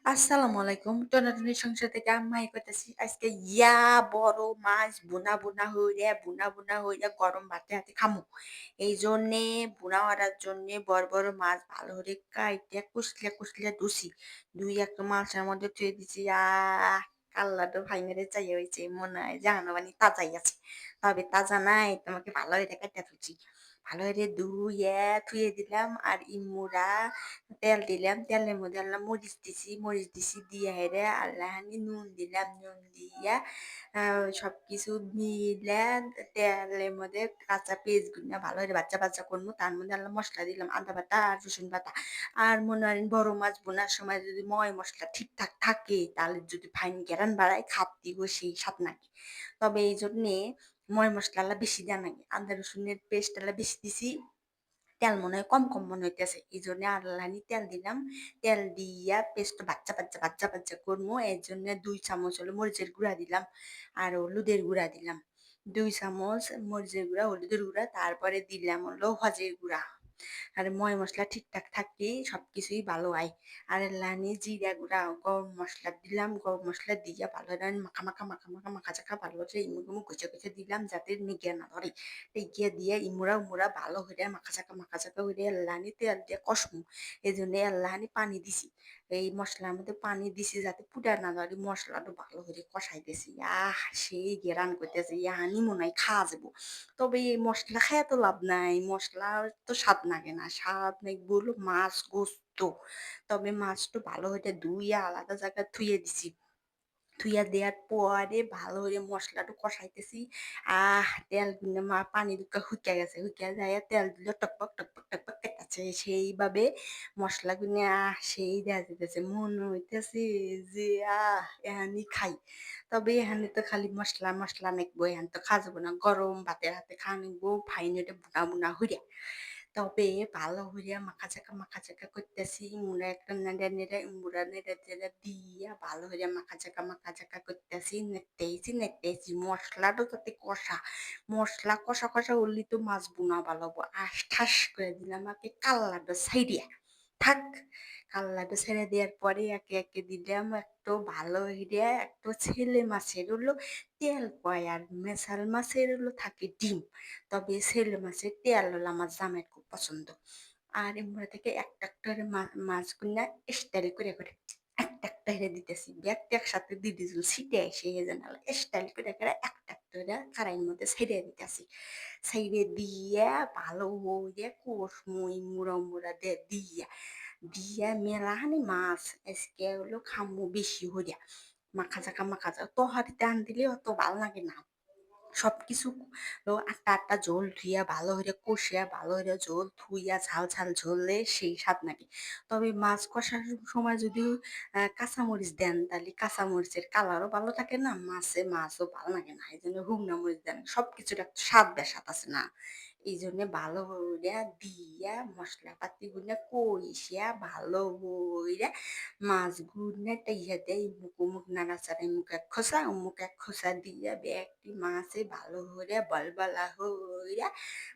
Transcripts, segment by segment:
আসসালামু আলাইকুম। টনাটনি সংসার থেকে আম্মাই কইতাছি। আজকে বড় মাছ বুনা বুনা হইরা গরম ভাতের হাতে খামু। এইজন্যে বুনা হওয়ার জন্যে বড়, বড় মাছ ভালো করে কাইটে কুচলে ধুছি। ধুইয়া একটা মালসার মধ্যে থুয়ে দিছি। কাল্লাটো ভাইঙারে চাইয়া হইছে। মনে হয় জাহানো পানি তাজাই আছে। তবে তাজা নাই, তোমাকে ভালো করে কাইটা থুইছি। ভালো করে ধুইয়া থুয়ে দিলাম আর ইমুরা তেল দিলাম, তেলের মধ্যে আল্লাহ মরিচ দিছি দিয়া হেরে আল্লাহানি নুন দিলাম, নুন দিয়া সবকিছু মিলা তেলের মধ্যে কাঁচা পেঁয়াজ গুনা ভালো করে বাচ্চা করবো। তার মধ্যে আল্লাহ মশলা দিলাম আদা বাটা আর রসুন বাটা। আর মনে হয় বড় মাছ বোনার সময় যদি মশলা ঠিকঠাক থাকে তাহলে যদি ফাইন ঘেরান বাড়ায় খাপ্তিও সেই স্বাদ নাকি। তবে এই জন্যে মশলা আল্লাহ বেশি দেওয়া নাকি। আদা রসুনের পেস্ট আল্লাহ বেশি দিছি। তেল মনে হয় কম মনে হইতেছে। এই জন্য আল্লাহানি তেল দিলাম। তেল দিয়া পেস্ট বাচ্চা করবো। এর জন্য 2 চামচ হলো মরিচের গুঁড়া দিলাম। আর হলুদের গুঁড়া দিলাম। 2 চামচ মরিচের গুঁড়া, হলুদের গুঁড়া, তারপরে দিলাম হলো হজের গুঁড়া। আর মশলা ঠিকঠাক থাকলেই সবকিছুই ভালো হয়। আর লানি জিরা গুঁড়া, গরম মসলা দিলাম। গরম মসলা দিয়া ভালো করে মাখা ভালো করে ইমু কুচে দিলাম যাতে নিগে না ধরে। টেকিয়া দিয়ে ইমুরা ভালো করে মাখা করে লানি তেল দিয়ে কষমু। এই জন্য লানি পানি দিছি। এই মশলার মধ্যে পানি দিছি যাতে পুড়া না ধরে। মশলাটা ভালো করে কষাই দিছি। সেই গেরান করতেছে ইয়ানি মনে হয় খাওয়া যাবো। তবে এই মসলা খেয়ে তো লাভ নাই। মসলার তো স্বাদ লাগে না। স্বাদ নাকবো হলো মাছ, গোস্ত। তবে মাছটা ভালো করে ধুইয়া আলাদা জায়গায় থুইয়ে দিছি। থুইয়া দেওয়ার পরে ভালো করে মশলাটা কষাইতেছি। তেল পানি দুটো হুইকা গেছে। হুইকা যাইয়া তেল দিলে টকবক করতেছে। সেইভাবে মশলাগুলো সেই দেয়া যাইতেছে। মনে হইতেছে যে এহানি খাই। তবে এখানে তো খালি মসলা নাকবো। এখান তো খাওয়া যাবো না। গরম ভাতের হাতে খাওয়া নাকবো ফাইন এটা বুনা হইরা। তবে ভালো হইরা মাখা চাকা করতেছি। মুড়া একটা নেড়ে দিয়া ভালো হইরা মাখা চাকা করতেছি। নেড়তেছি। মশলাটা যাতে কষা। মশলা কষা হলেই তো মাছ বোনা ভালো হবো। ঠাস করে দিলাম কাল্লাটা ছাইড়া। থাক। কাল্লাটা ছেড়ে দেওয়ার পরে একে দিলাম একটু ভালো হইরা একটু ছেলে মাছের হলো তেল কয় আর মেশাল মাছের হলো থাকে ডিম। তবে ছেলে মাছের তেল হলো আমার জামাইয়ের খুব পছন্দ। আর এমরা থেকে একটা করে মাছগুলা স্টাইল করে একটা হেরে দিতেছি। একটা একসাথে দিয়ে দিছিল ছিটে এসে যেন স্টাইল করে একটা করে কড়াইয়ের মধ্যে ছেড়ে দিতেছি। ছেড়ে দিয়ে ভালো হইয়া কষমুই মুড়া দিয়া মেলাহানি মাছ আজকে হলো খামু বেশি হইয়া। মাখা যাকা তরকারিতে আন দিলে অত ভাল লাগে না। সবকিছু আটটা ঝোল ধুইয়া ভালো করে কষিয়া ভালো করে ঝোল থুইয়া ঝাল ঝোলে সেই স্বাদ নাকি। তবে মাছ কষার সময় যদি কাঁচামরিচ দেন তাহলে কাঁচামরিচের কালারও ভালো থাকে না, মাছও ভালো লাগে না। এই জন্য শুকনা মরিচ দেন, সবকিছুর একটা স্বাদ বেসাত আছে না। এই জন্য ভালো করে দিয়া মশলা পাতি গুলা কইসিয়া ভালো করে মাছ গুনা ইয়া মুখ নাড়াচাড়া মুখ এক খোসা দিয়া একটি মাছে ভালো করে বলবলা হইরা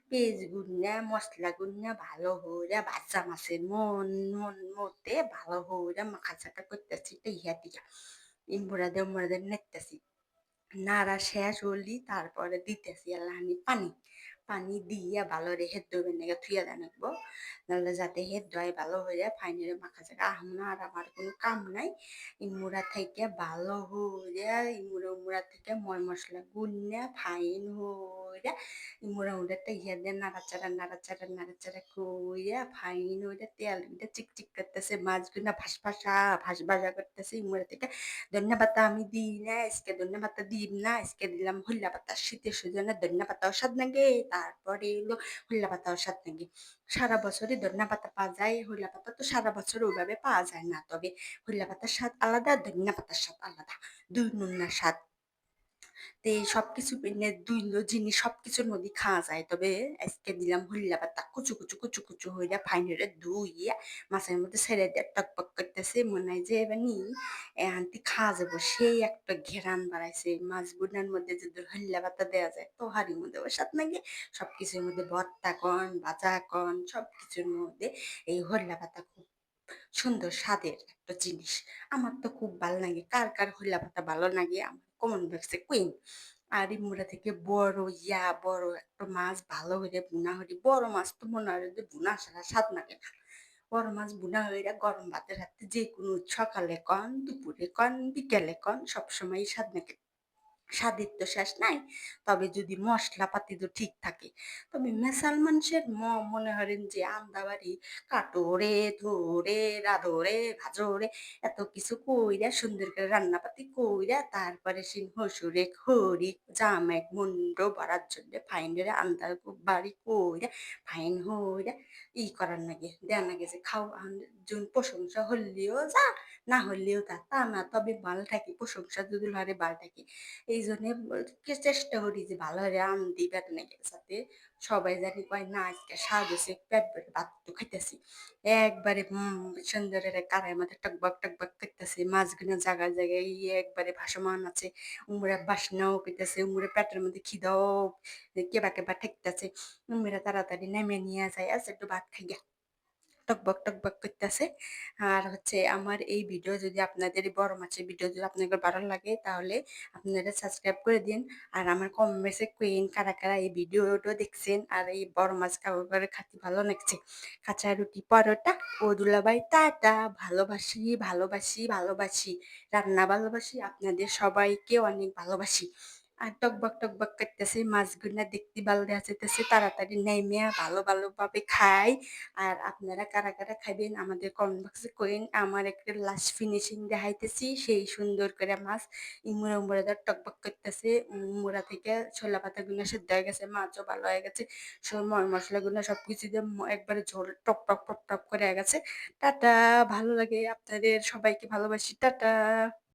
পেঁয়াজ গুনা মশলা গুনা ভালো হইরা বাচ্চা মাছের মন মতে ভালো হইরা মাখা করতেছি ইয়া দিয়া ইমুরা দে নেড়তেছি। নাড়া শেষ হলি তারপরে দিতেছি এলাহানি পানি। পানি দিয়া ভালো করে হেদ্দ বেনেগে থুইয়া দেন রাখবো। নাহলে যাতে হেদ্দ হয় ভালো হয়ে ফাইনালি মাখা যাক। না আর আমার কোনো কাম নাই। ইমুরা থেকে ভালো হইরা ইমুরা থেকে মশলা গুন্না ফাইন হইরা ইমুরা ইয়া দিয়ে নাড়াচাড়া কইরা ফাইন হইরা তেল চিক করতেছে মাছগুলা ভাস ভাজা করতেছে ইমুরা থেকে ধনিয়া পাতা আমি দিই না আজকে, ধনিয়া পাতা দিই না আজকে, দিলাম হইলা পাতা। শীতের সিজনে ধনিয়া পাতাও স্বাদ লাগে, তারপরে এলো হইলা পাতাও স্বাদ লাগে। সারা বছরই ধনিয়া পাতা পাওয়া যায়, হইলা পাতা তো সারা বছর ওইভাবে পাওয়া যায় না। তবে হইলা পাতার স্বাদ আলাদা, ধনিয়া পাতার স্বাদ আলাদা। দুই নন্যা স্বাদ। তো এই সবকিছু দুই জিনিস সবকিছুর মধ্যে খাওয়া যায়। তবে আজকে দিলাম হইলা পাতা কুচু হইরা ফাইন হইরা ধুইয়া মাছের মধ্যে ছেড়ে দিয়ে টকবক করতেছে। মনে হয় যে এবার নি এহান্তি খাওয়া যাবো। সেই একটা ঘেরান বাড়াইছে। মাছ বুনার মধ্যে যদি হইলা পাতা দেওয়া যায় তহারির মধ্যে ওর স্বাদ লাগে। সবকিছুর মধ্যে ভর্তা কন ভাজা কন সবকিছুর মধ্যে এই হইলা পাতা খুব সুন্দর স্বাদের একটা জিনিস। আমার তো খুব ভাল লাগে। কার হইলা পাতা ভালো লাগে? আমার কমন বক্সে কুইন। আর ইমুরা থেকে বড় একটা মাছ ভালো হইলে ভুনা হইলে বড় মাছ তো মনে হয় যে ভুনা ছাড়া স্বাদ লাগে না। বড় মাছ ভুনা হইলে গরম ভাতের সাথে যেকোনো সকালে কন, দুপুরে কন, বিকেলে কন সবসময়ই স্বাদ লাগে। স্বাদের তো শেষ নাই। তবে যদি মশলাপাতি তো ঠিক থাকে। তবে মেসাল মানুষের মনে করেন যে আন্দাবাড়ি কাটো রে, ধরে, রাঁধো রে, ভাজো রে, এত কিছু কইরা সুন্দর করে রান্নাপাতি কইরা তারপরে সে হসুরে খড়ি জামাই মুন্ড ভরার জন্য ফাইনের আন্দার বাড়ি কইরা ফাইন হইরা করার লাগে দেওয়ার লাগে যে খাও জন প্রশংসা হলেও যা না হলেও তা না তবে বাল থাকি প্রশংসা যদি লড়ে বাল থাকি এই জন্যে চেষ্টা করি যে ভালো করে আন্দি বেদনাকে সাথে সবাই জানি কয় না আজকে স্বাদ হয়েছে পেট ভরে ভাত তো খাইতেছি একবারে সুন্দরের কারের মধ্যে টকবক টকবক করতেছে মাছগুলো জায়গায় জায়গায় একবারে ভাসমান আছে উমরা বাসনাও করতেছে উমরে পেটের মধ্যে খিদাও কেবা কেবা ঠেকতেছে উমরা তাড়াতাড়ি নেমে নিয়ে যায় আছে একটু ভাত খাই টকবক টকবক করতেছে আর হচ্ছে আমার এই ভিডিও যদি আপনাদের এই বড় মাছের ভিডিও যদি আপনাদের ভালো লাগে তাহলে আপনারা সাবস্ক্রাইব করে দিন আর আমার কম বেশি কুইন কারা কারা এই ভিডিওটা দেখছেন আর এই বড় মাছ কাউর করে খাতে ভালো লাগছে কাঁচা রুটি পরোটা ও দুলাভাই টাটা ভালোবাসি ভালোবাসি ভালোবাসি রান্না ভালোবাসি আপনাদের সবাইকে অনেক ভালোবাসি আর টকবক করতেছে মাছগুলা দেখতে ভালো যাইতেছে তাড়াতাড়ি নেমে ভালো ভালোভাবে খাই আর আপনারা কারা কারা খাবেন আমাদের কমেন্ট বক্সে কইন আমার একটা লাস্ট ফিনিশিং দেখাইতেছি সেই সুন্দর করে মাছ ইমুরা উমুরা টকবক করতেছে মুড়া থেকে ছোলা পাতা গুলো সেদ্ধ হয়ে গেছে মাছও ভালো হয়ে গেছে সব মশলা গুলো সবকিছু দিয়ে একবারে ঝোল টক টক টক টক করে গেছে টাটা ভালো লাগে আপনাদের সবাইকে ভালোবাসি টাটা